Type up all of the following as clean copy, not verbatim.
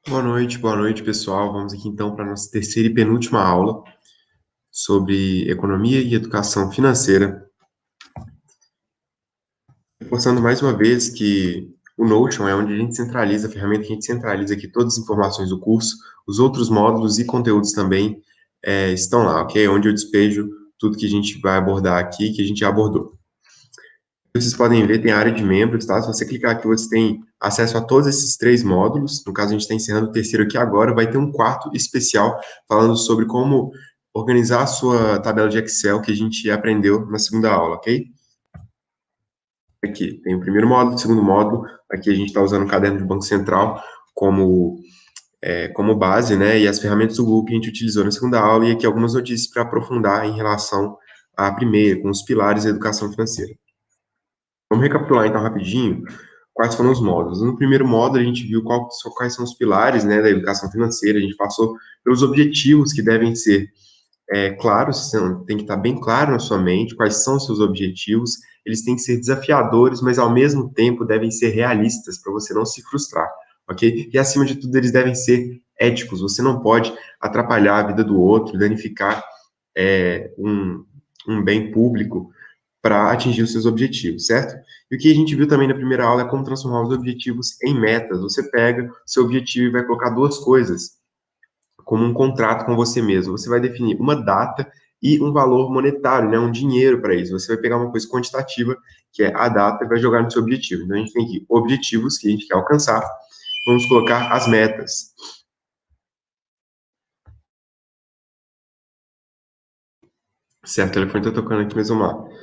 Boa noite, pessoal. Vamos aqui então para a nossa terceira e penúltima aula sobre economia e educação financeira. Reforçando mais uma vez que o Notion é onde a gente centraliza, a ferramenta que a gente centraliza aqui todas as informações do curso, os outros módulos e conteúdos também estão lá, ok? Onde eu despejo tudo que a gente vai abordar aqui, que a gente já abordou. Vocês podem ver, tem a área de membros, tá? Se você clicar aqui, você tem acesso a todos esses três módulos. No caso, a gente está encerrando o terceiro aqui agora. Vai ter um quarto especial falando sobre como organizar a sua tabela de Excel que a gente aprendeu na segunda aula, ok? Aqui tem o primeiro módulo, o segundo módulo. Aqui a gente está usando o caderno do Banco Central como base, né? E as ferramentas do Google que a gente utilizou na segunda aula. E aqui algumas notícias para aprofundar em relação à primeira, com os pilares da educação financeira. Vamos recapitular então rapidinho quais foram os módulos. No primeiro módulo, a gente viu quais são os pilares, né, da educação financeira, a gente passou pelos objetivos que devem ser claros, tem que estar bem claro na sua mente quais são os seus objetivos, eles têm que ser desafiadores, mas ao mesmo tempo devem ser realistas, para você não se frustrar, ok? E acima de tudo, eles devem ser éticos, você não pode atrapalhar a vida do outro, danificar um bem público, para atingir os seus objetivos, certo? E o que a gente viu também na primeira aula é como transformar os objetivos em metas. Você pega seu objetivo e vai colocar duas coisas, como um contrato com você mesmo. Você vai definir uma data e um valor monetário, né, um dinheiro para isso. Você vai pegar uma coisa quantitativa, que é a data, e vai jogar no seu objetivo. Então, a gente tem aqui objetivos que a gente quer alcançar. Vamos colocar as metas. Certo, o telefone está tocando aqui, mas vamos lá.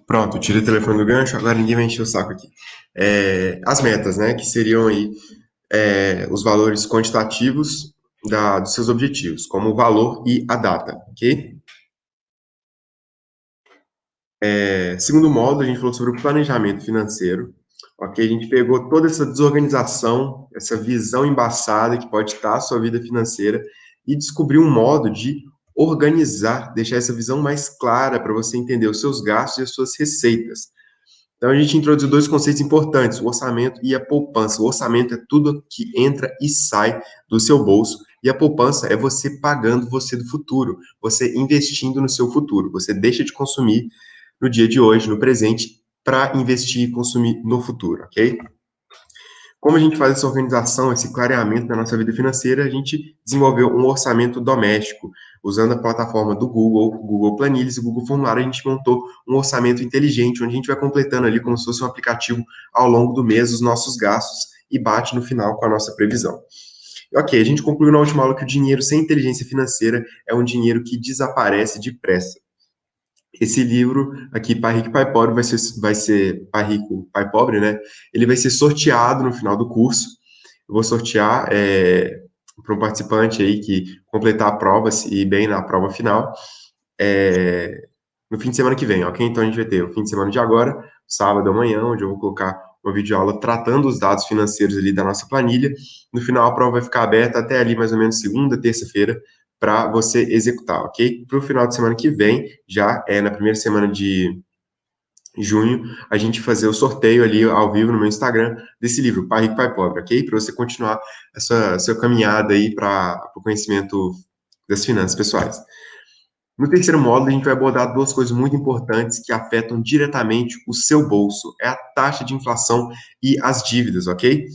Pronto, tirei o telefone do gancho, agora ninguém vai encher o saco aqui. As metas, né, que seriam aí os valores quantitativos dos seus objetivos, como o valor e a data, ok? Segundo módulo, a gente falou sobre o planejamento financeiro, ok? A gente pegou toda essa desorganização, essa visão embaçada que pode estar a sua vida financeira e descobriu um modo de organizar, deixar essa visão mais clara para você entender os seus gastos e as suas receitas. Então, a gente introduziu dois conceitos importantes, o orçamento e a poupança. O orçamento é tudo que entra e sai do seu bolso, e a poupança é você pagando você do futuro, você investindo no seu futuro. Você deixa de consumir no dia de hoje, no presente, para investir e consumir no futuro, ok? Como a gente faz essa organização, esse clareamento da nossa vida financeira, a gente desenvolveu um orçamento doméstico. Usando a plataforma do Google, Google Planilhas e Google Formulário, a gente montou um orçamento inteligente, onde a gente vai completando ali como se fosse um aplicativo ao longo do mês os nossos gastos e bate no final com a nossa previsão. Ok, a gente concluiu na última aula que o dinheiro sem inteligência financeira é um dinheiro que desaparece depressa. Esse livro aqui, Pai Rico e Pai Pobre, vai ser Pai Rico, Pai Pobre, né? Ele vai ser sorteado no final do curso. Eu vou sortear para um participante aí que completar a prova e ir bem na prova final no fim de semana que vem, ok? Então a gente vai ter o fim de semana de agora, sábado amanhã, onde eu vou colocar uma videoaula tratando os dados financeiros ali da nossa planilha. No final a prova vai ficar aberta até ali mais ou menos segunda, terça-feira, para você executar, ok? Para o final de semana que vem, já é na primeira semana de junho, a gente fazer o sorteio ali ao vivo no meu Instagram desse livro, Pai Rico, Pai Pobre, ok? Para você continuar essa sua caminhada aí para o conhecimento das finanças pessoais. No terceiro módulo, a gente vai abordar duas coisas muito importantes que afetam diretamente o seu bolso. É a taxa de inflação e as dívidas, ok?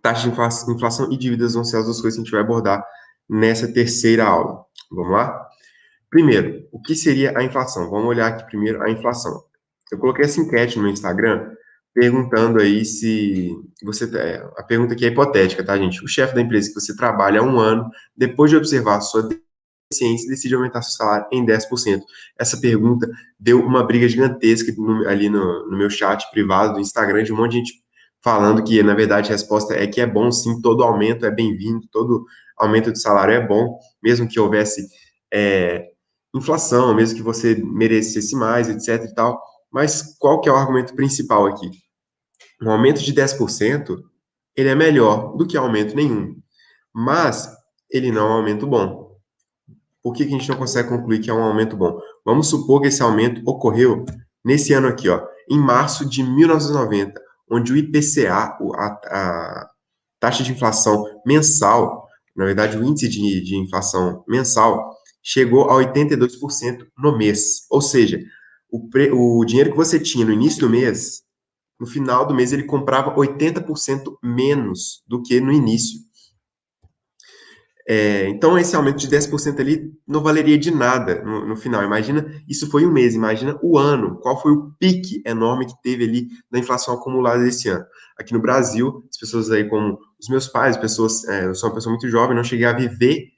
Taxa de inflação e dívidas vão ser as duas coisas que a gente vai abordar nessa terceira aula. Vamos lá? Primeiro, o que seria a inflação? Vamos olhar aqui primeiro a inflação. Eu coloquei essa enquete no meu Instagram, perguntando aí se você. A pergunta aqui é hipotética, tá, gente? O chefe da empresa que você trabalha há um ano, depois de observar a sua ciência, decide aumentar seu salário em 10%. Essa pergunta deu uma briga gigantesca ali no meu chat privado do Instagram, de um monte de gente falando que, na verdade, a resposta é que é bom, sim, todo aumento é bem-vindo, todo aumento de salário é bom, mesmo que houvesse inflação, mesmo que você merecesse mais, etc e tal. Mas qual que é o argumento principal aqui? Um aumento de 10%, ele é melhor do que aumento nenhum. mas ele não é um aumento bom. Por que que a gente não consegue concluir que é um aumento bom? Vamos supor que esse aumento ocorreu nesse ano aqui, ó, em março de 1990, onde o IPCA, a taxa de inflação mensal, na verdade, o índice de inflação mensal, chegou a 82% no mês. Ou seja, o dinheiro que você tinha no início do mês, no final do mês, ele comprava 80% menos do que no início. Então, esse aumento de 10% ali não valeria de nada no final. Imagina, isso foi um mês, imagina o ano. Qual foi o pique enorme que teve ali da inflação acumulada desse ano? Aqui no Brasil, as pessoas aí como os meus pais, eu sou uma pessoa muito jovem, não cheguei a viver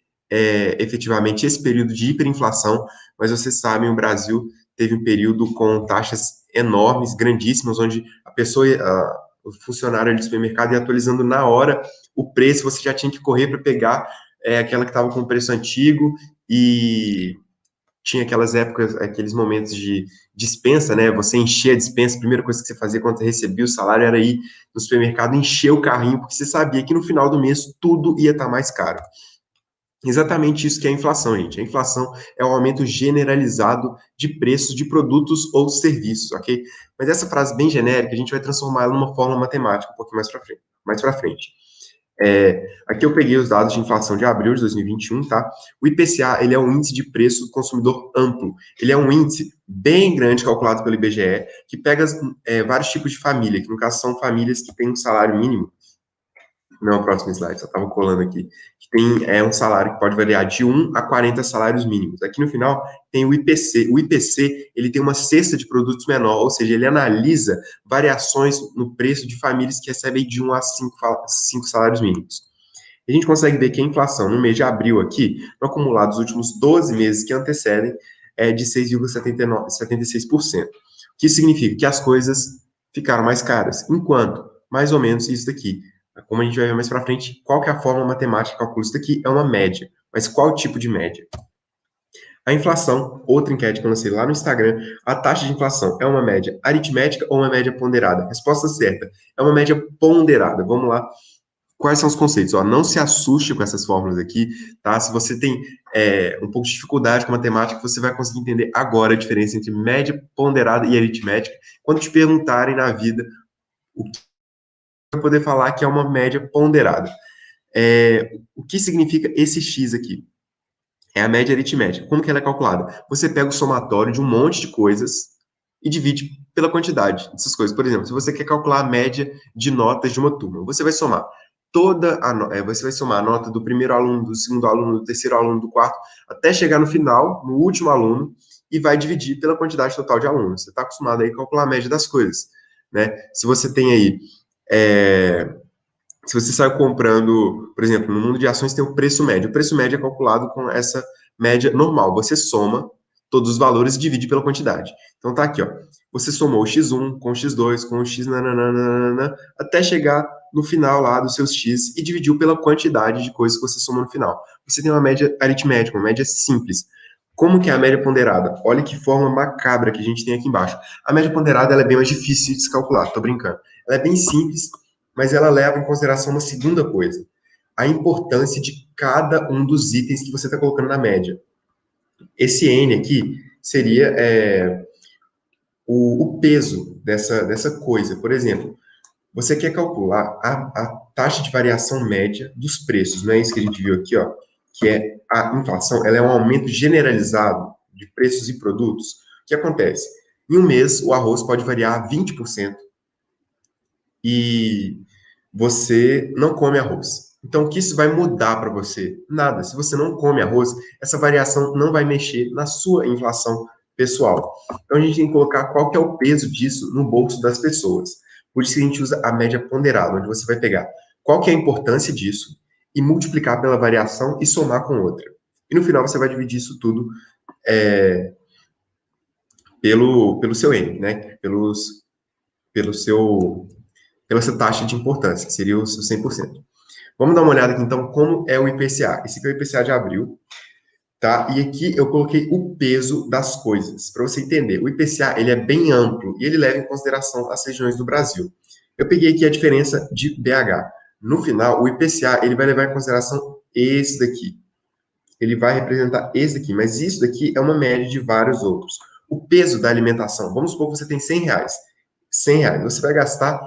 efetivamente esse período de hiperinflação, mas vocês sabem, o Brasil teve um período com taxas enormes, grandíssimas, onde o funcionário ali do supermercado ia atualizando na hora o preço, você já tinha que correr para pegar aquela que estava com preço antigo e tinha aquelas épocas, aqueles momentos de dispensa, né? Você encher a dispensa, a primeira coisa que você fazia quando você recebia o salário era ir no supermercado encher o carrinho, porque você sabia que no final do mês tudo ia estar mais caro. Exatamente isso que é a inflação, gente. A inflação é o aumento generalizado de preços de produtos ou serviços, ok? Mas essa frase bem genérica, a gente vai transformar ela numa fórmula matemática um pouquinho mais para frente. Aqui eu peguei os dados de inflação de abril de 2021, tá? O IPCA, ele é um índice de preço do consumidor amplo. Ele é um índice bem grande, calculado pelo IBGE, que pega vários tipos de família, que no caso são famílias que têm um salário mínimo. Não, próximo slide, só estava colando aqui. Que tem um salário que pode variar de 1 a 40 salários mínimos. Aqui no final tem o IPC. O IPC, ele tem uma cesta de produtos menor, ou seja, ele analisa variações no preço de famílias que recebem de 1 a 5 salários mínimos. A gente consegue ver que a inflação no mês de abril aqui, no acumulado dos últimos 12 meses que antecedem, é de 6,76%. O que significa que as coisas ficaram mais caras. Enquanto, mais ou menos, isso daqui. Como a gente vai ver mais para frente, qual que é a fórmula matemática que calcula isso daqui? É uma média. Mas qual tipo de média? A inflação, outra enquete que eu lancei lá no Instagram, a taxa de inflação é uma média aritmética ou uma média ponderada? Resposta certa, é uma média ponderada. Vamos lá. Quais são os conceitos? Ó, não se assuste com essas fórmulas aqui, tá? Se você tem um pouco de dificuldade com matemática, você vai conseguir entender agora a diferença entre média ponderada e aritmética. Quando te perguntarem na vida o que vai poder falar que é uma média ponderada. O que significa esse X aqui? É a média aritmética. Como que ela é calculada? Você pega o somatório de um monte de coisas e divide pela quantidade dessas coisas. Por exemplo, se você quer calcular a média de notas de uma turma, você vai somar você vai somar a nota do primeiro aluno, do segundo aluno, do terceiro aluno, do quarto, até chegar no final, no último aluno, e vai dividir pela quantidade total de alunos. Você está acostumado aí a calcular a média das coisas, né? Se você tem aí se você saiu comprando, por exemplo, no mundo de ações tem o preço médio. O preço médio é calculado com essa média normal. Você soma todos os valores e divide pela quantidade. Então tá aqui, ó. Você somou o x1 com o x2 com o x nananana, até chegar no final lá dos seus x e dividiu pela quantidade de coisas que você somou no final. Você tem uma média aritmética, uma média simples. Como que é a média ponderada? Olha que forma macabra que a gente tem aqui embaixo. A média ponderada ela é bem mais difícil de se calcular, tô brincando. Ela é bem simples, mas ela leva em consideração uma segunda coisa, a importância de cada um dos itens que você está colocando na média. Esse N aqui seria o peso dessa coisa. Por exemplo, você quer calcular a taxa de variação média dos preços, não é isso que a gente viu aqui, ó, que é a inflação, ela é um aumento generalizado de preços e produtos. O que acontece? Em um mês, o arroz pode variar 20% e você não come arroz. Então, o que isso vai mudar para você? Nada. Se você não come arroz, essa variação não vai mexer na sua inflação pessoal. Então, a gente tem que colocar qual que é o peso disso no bolso das pessoas. Por isso que a gente usa a média ponderada, onde você vai pegar qual que é a importância disso e multiplicar pela variação e somar com outra. E no final você vai dividir isso tudo pelo seu N, né? Pelo seu pela essa taxa de importância, que seria os 100%. Vamos dar uma olhada aqui, então, como é o IPCA. Esse aqui é o IPCA de abril, tá? E aqui eu coloquei o peso das coisas, para você entender. O IPCA, ele é bem amplo e ele leva em consideração as regiões do Brasil. Eu peguei aqui a diferença de BH. No final, o IPCA, ele vai levar em consideração esse daqui. Ele vai representar esse daqui, mas isso daqui é uma média de vários outros. O peso da alimentação, vamos supor que você tem 100 reais. 100 reais, você vai gastar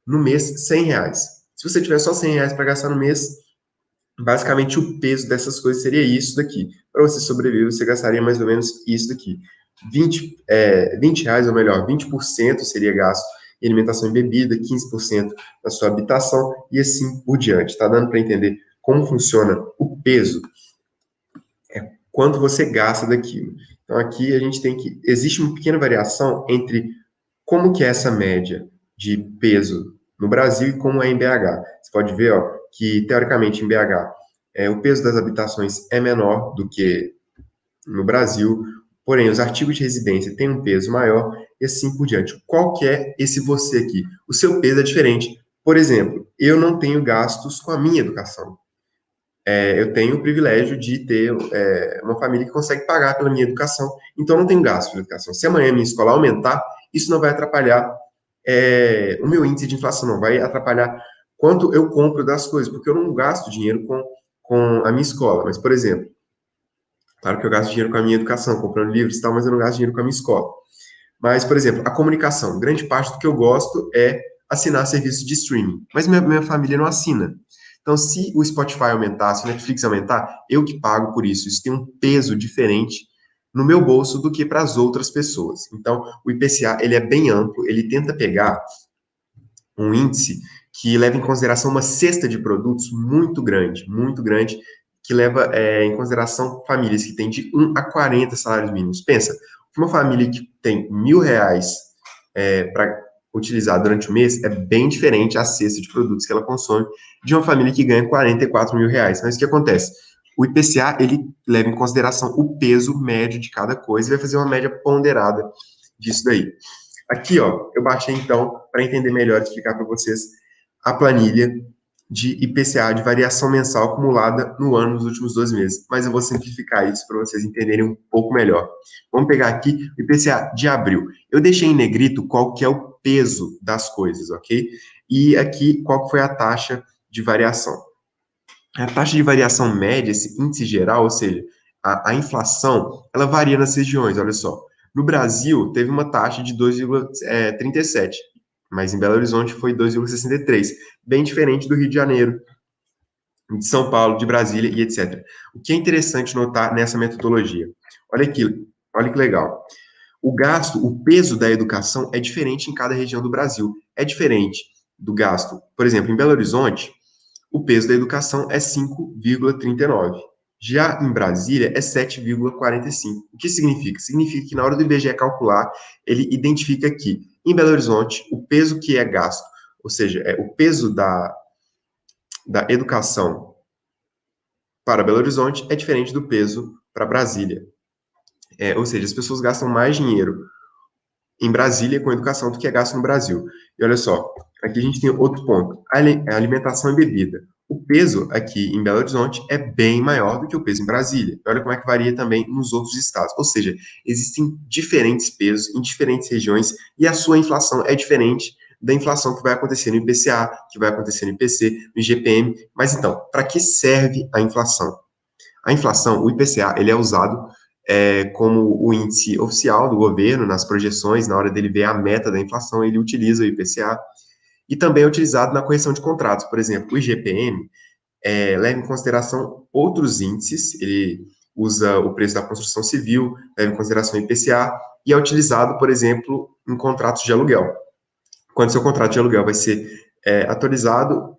no mês 100 reais. Se você tiver só 100 reais para gastar no mês, basicamente o peso dessas coisas seria isso daqui. Para você sobreviver, você gastaria mais ou menos isso daqui. 20 reais, ou melhor, 20% seria gasto em alimentação e bebida, 15% na sua habitação e assim por diante. Está dando para entender como funciona o peso? Quanto você gasta daquilo. Então aqui a gente tem que existe uma pequena variação entre como que é essa média de peso no Brasil e como é em BH. Você pode ver, ó, que teoricamente em BH o peso das habitações é menor do que no Brasil, porém os artigos de residência têm um peso maior e assim por diante. Qual que é esse você aqui? O seu peso é diferente. Por exemplo, eu não tenho gastos com a minha educação. Eu tenho o privilégio de ter uma família que consegue pagar pela minha educação, então eu não tenho gasto pela educação. Se amanhã a minha escola aumentar, isso não vai atrapalhar o meu índice de inflação, não vai atrapalhar quanto eu compro das coisas, porque eu não gasto dinheiro com a minha escola. Mas, por exemplo, claro que eu gasto dinheiro com a minha educação, comprando livros e tal, mas eu não gasto dinheiro com a minha escola. Mas, por exemplo, a comunicação. Grande parte do que eu gosto é assinar serviços de streaming. Mas minha família não assina. Então, se o Spotify aumentar, se o Netflix aumentar, eu que pago por isso. Isso tem um peso diferente no meu bolso do que para as outras pessoas. Então, o IPCA, ele é bem amplo, ele tenta pegar um índice que leva em consideração uma cesta de produtos muito grande, que leva em consideração famílias que têm de 1 a 40 salários mínimos. Pensa, uma família que tem R$ 1.000 para utilizar durante o mês é bem diferente a cesta de produtos que ela consome de uma família que ganha R$ 44.000. Mas o que acontece? O IPCA, ele leva em consideração o peso médio de cada coisa e vai fazer uma média ponderada disso daí. Aqui, ó, eu baixei então para entender melhor e explicar para vocês a planilha de IPCA de variação mensal acumulada no ano nos últimos 12 meses. Mas eu vou simplificar isso para vocês entenderem um pouco melhor. Vamos pegar aqui o IPCA de abril. Eu deixei em negrito qual que é o peso das coisas, ok? E aqui qual que foi a taxa de variação. A taxa de variação média, esse índice geral, ou seja, a inflação, ela varia nas regiões, olha só. No Brasil, teve uma taxa de 2,37, mas em Belo Horizonte foi 2,63, bem diferente do Rio de Janeiro, de São Paulo, de Brasília e etc. O que é interessante notar nessa metodologia? Olha aqui, olha que legal. O gasto, o peso da educação é diferente em cada região do Brasil. É diferente do gasto, por exemplo, em Belo Horizonte, o peso da educação é 5,39. Já em Brasília, é 7,45. O que significa? Significa que na hora do IBGE calcular, ele identifica que, em Belo Horizonte, o peso que é gasto, ou seja, o peso da educação para Belo Horizonte é diferente do peso para Brasília. Ou seja, as pessoas gastam mais dinheiro em Brasília com educação do que é gasto no Brasil. E olha só, aqui a gente tem outro ponto, a alimentação e bebida. O peso aqui em Belo Horizonte é bem maior do que o peso em Brasília. Olha como é que varia também nos outros estados. Ou seja, existem diferentes pesos em diferentes regiões e a sua inflação é diferente da inflação que vai acontecer no IPCA, que vai acontecer no IPC, no IGPM. Mas então, para que serve a inflação? A inflação, o IPCA, ele é usado como o índice oficial do governo, nas projeções, na hora dele ver a meta da inflação, ele utiliza o IPCA, e também é utilizado na correção de contratos. Por exemplo, o IGPM leva em consideração outros índices, ele usa o preço da construção civil, leva em consideração o IPCA, e é utilizado, por exemplo, em contratos de aluguel. Quando seu contrato de aluguel vai ser atualizado,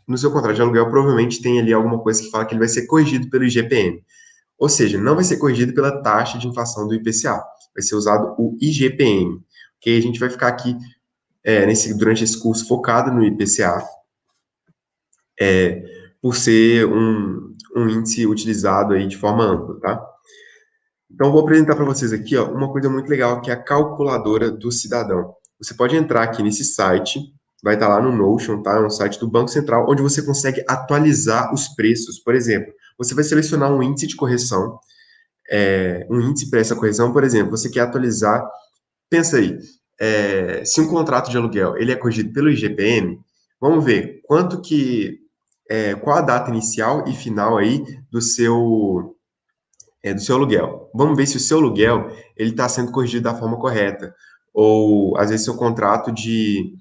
no seu contrato de aluguel provavelmente tem ali alguma coisa que fala que ele vai ser corrigido pelo IGPM. Ou seja, não vai ser corrigido pela taxa de inflação do IPCA, vai ser usado o IGPM. Ok? A gente vai ficar aqui durante esse curso focado no IPCA, por ser um índice utilizado aí de forma ampla, tá? Então, vou apresentar para vocês aqui ó, uma coisa muito legal, que é a calculadora do cidadão. Você pode entrar aqui nesse site, vai estar lá no Notion, tá? É um site do Banco Central, onde você consegue atualizar os preços. Por exemplo, você vai selecionar um índice de correção, um índice para essa correção, por exemplo, você quer atualizar, pensa aí, se um contrato de aluguel ele é corrigido pelo IGPM, Vamos ver quanto que, qual a data inicial e final aí do seu aluguel. Vamos ver se o seu aluguel ele está sendo corrigido da forma correta. Ou, às vezes, seu contrato de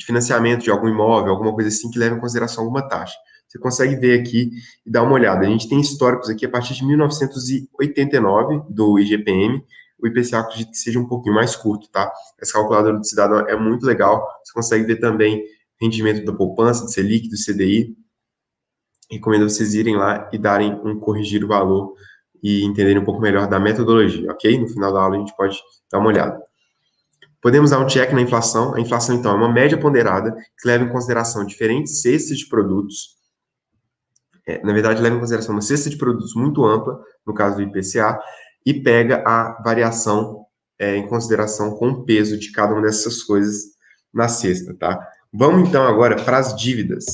financiamento de algum imóvel, alguma coisa assim, que leva em consideração alguma taxa. Você consegue ver aqui e dar uma olhada. A gente tem históricos aqui a partir de 1989, do IGPM. O IPCA acredito que seja um pouquinho mais curto, tá? Essa calculadora do cidadão é muito legal. Você consegue ver também rendimento da poupança, do Selic, do CDI. Recomendo vocês irem lá e darem um corrigir o valor e entenderem um pouco melhor da metodologia, ok? No final da aula a gente pode dar uma olhada. Podemos dar um check na inflação. A inflação, então, é uma média ponderada que leva em consideração diferentes cestas de produtos. Na verdade, leva em consideração uma cesta de produtos muito ampla, no caso do IPCA, e pega a variação em consideração com o peso de cada uma dessas coisas na cesta, tá? Vamos, então, agora para as dívidas.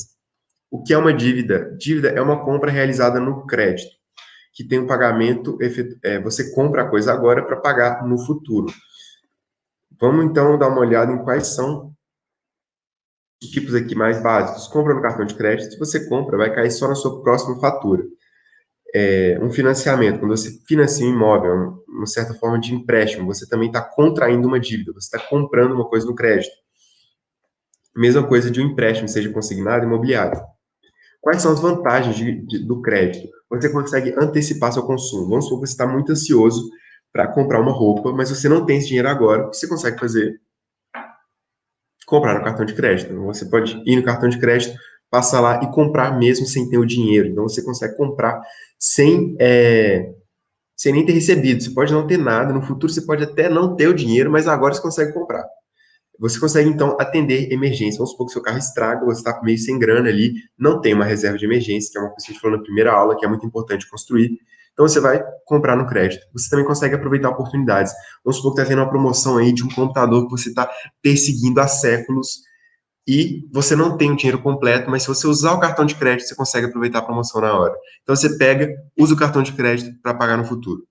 O que é uma dívida? Dívida é uma compra realizada no crédito, que tem um pagamento, você compra a coisa agora para pagar no futuro. Vamos então dar uma olhada em quais são os tipos aqui mais básicos. Compra no cartão de crédito, se você compra, vai cair só na sua próxima fatura. Um financiamento, quando você financia um imóvel, uma certa forma de empréstimo, você também está contraindo uma dívida, você está comprando uma coisa no crédito. Mesma coisa de um empréstimo, seja consignado, imobiliário. Quais são as vantagens do crédito? Você consegue antecipar seu consumo. Vamos supor que você está muito ansioso para comprar uma roupa, mas você não tem esse dinheiro agora. O que você consegue fazer? Comprar no cartão de crédito. Você pode ir no cartão de crédito, passar lá e comprar mesmo sem ter o dinheiro. Então você consegue comprar sem nem ter recebido. Você pode não ter nada. No futuro você pode até não ter o dinheiro, mas agora você consegue comprar. Você consegue, então, atender emergência. Vamos supor que seu carro estraga, você está meio sem grana ali, não tem uma reserva de emergência, que é uma coisa que a gente falou na primeira aula, que é muito importante construir. Então, você vai comprar no crédito. Você também consegue aproveitar oportunidades. Vamos supor que está tendo uma promoção aí de um computador que você está perseguindo há séculos e você não tem o dinheiro completo, mas se você usar o cartão de crédito, você consegue aproveitar a promoção na hora. Então, você pega, usa o cartão de crédito para pagar no futuro.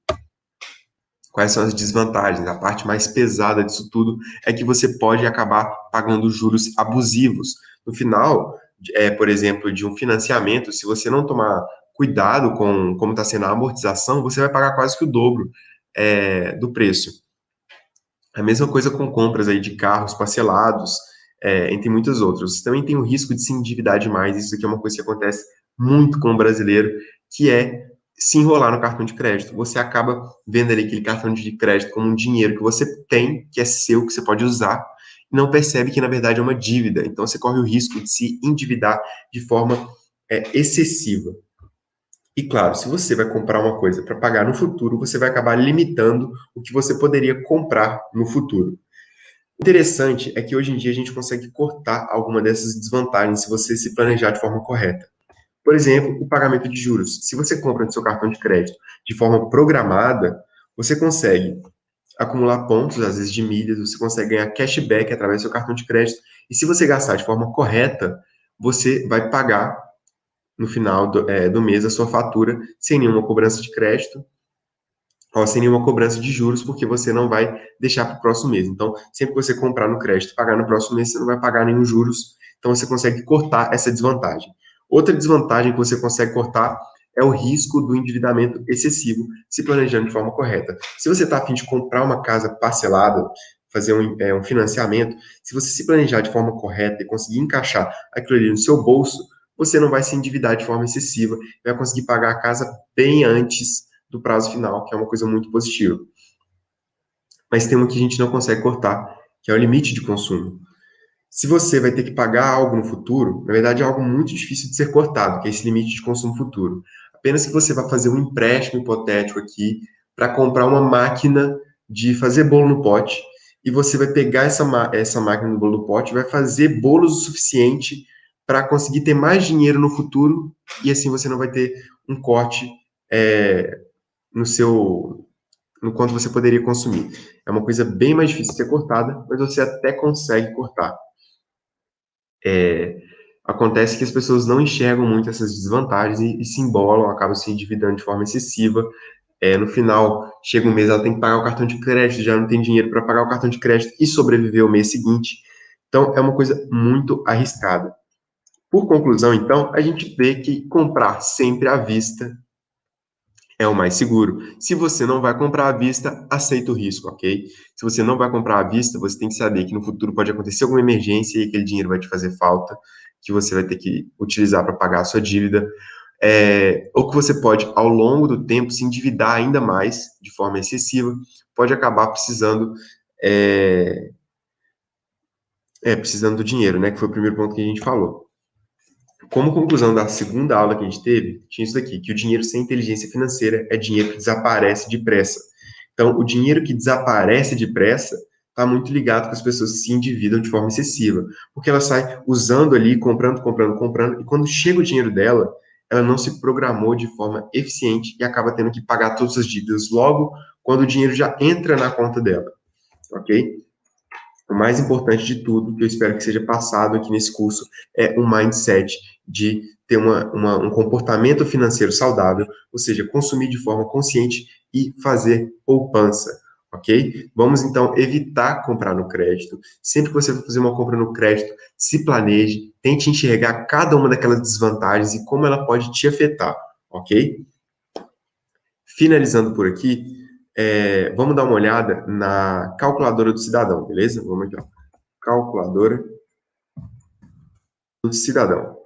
Quais são as desvantagens? A parte mais pesada disso tudo é que você pode acabar pagando juros abusivos. No final, por exemplo, de um financiamento, se você não tomar cuidado com como está sendo a amortização, você vai pagar quase que o dobro do preço. A mesma coisa com compras aí de carros parcelados, entre muitas outras. Você também tem o risco de se endividar demais. Isso aqui é uma coisa que acontece muito com o brasileiro, que é se enrolar no cartão de crédito. Você acaba vendo ali aquele cartão de crédito como um dinheiro que você tem, que é seu, que você pode usar, e não percebe que, na verdade, é uma dívida. Então, você corre o risco de se endividar de forma excessiva. E, claro, se você vai comprar uma coisa para pagar no futuro, você vai acabar limitando o que você poderia comprar no futuro. O interessante é que hoje em dia a gente consegue cortar alguma dessas desvantagens se você se planejar de forma correta. Por exemplo, o pagamento de juros. Se você compra no seu cartão de crédito de forma programada, você consegue acumular pontos, às vezes de milhas, você consegue ganhar cashback através do seu cartão de crédito. E se você gastar de forma correta, você vai pagar no final do mês a sua fatura sem nenhuma cobrança de crédito ou sem nenhuma cobrança de juros, porque você não vai deixar para o próximo mês. Então, sempre que você comprar no crédito e pagar no próximo mês, você não vai pagar nenhum juros. Então, você consegue cortar essa desvantagem. Outra desvantagem que você consegue cortar é o risco do endividamento excessivo, se planejando de forma correta. Se você está a fim de comprar uma casa parcelada, fazer um financiamento, se você se planejar de forma correta e conseguir encaixar aquilo ali no seu bolso, você não vai se endividar de forma excessiva, vai conseguir pagar a casa bem antes do prazo final, que é uma coisa muito positiva. Mas tem uma que a gente não consegue cortar, que é o limite de consumo. Se você vai ter que pagar algo no futuro, na verdade é algo muito difícil de ser cortado, que é esse limite de consumo futuro. Apenas que você vai fazer um empréstimo hipotético aqui para comprar uma máquina de fazer bolo no pote, e você vai pegar essa máquina do bolo no pote e vai fazer bolos o suficiente para conseguir ter mais dinheiro no futuro, e assim você não vai ter um corte no quanto você poderia consumir. É uma coisa bem mais difícil de ser cortada, mas você até consegue cortar. Acontece que as pessoas não enxergam muito essas desvantagens e se embolam, acabam se endividando de forma excessiva. No final, chega um mês, ela tem que pagar o cartão de crédito, já não tem dinheiro para pagar o cartão de crédito e sobreviver o mês seguinte. Então, é uma coisa muito arriscada. Por conclusão, então, a gente vê que comprar sempre à vista é o mais seguro. Se você não vai comprar à vista, aceita o risco, ok? Se você não vai comprar à vista, você tem que saber que no futuro pode acontecer alguma emergência e aquele dinheiro vai te fazer falta, que você vai ter que utilizar para pagar a sua dívida, ou que você pode, ao longo do tempo, se endividar ainda mais, de forma excessiva, pode acabar é, precisando do dinheiro, né? Que foi o primeiro ponto que a gente falou. Como conclusão da segunda aula que a gente teve, tinha isso daqui, que o dinheiro sem inteligência financeira é dinheiro que desaparece depressa. Então, o dinheiro que desaparece depressa está muito ligado com as pessoas se endividam de forma excessiva, porque ela sai usando ali, comprando, comprando, comprando, e quando chega o dinheiro dela, ela não se programou de forma eficiente e acaba tendo que pagar todas as dívidas logo quando o dinheiro já entra na conta dela, ok? O mais importante de tudo, que eu espero que seja passado aqui nesse curso, é um mindset de ter um comportamento financeiro saudável, ou seja, consumir de forma consciente e fazer poupança, ok? Vamos então evitar comprar no crédito. Sempre que você for fazer uma compra no crédito, se planeje, tente enxergar cada uma daquelas desvantagens e como ela pode te afetar, ok? Finalizando por aqui, vamos dar uma olhada na calculadora do cidadão, beleza? Vamos aqui, ó. Calculadora do cidadão.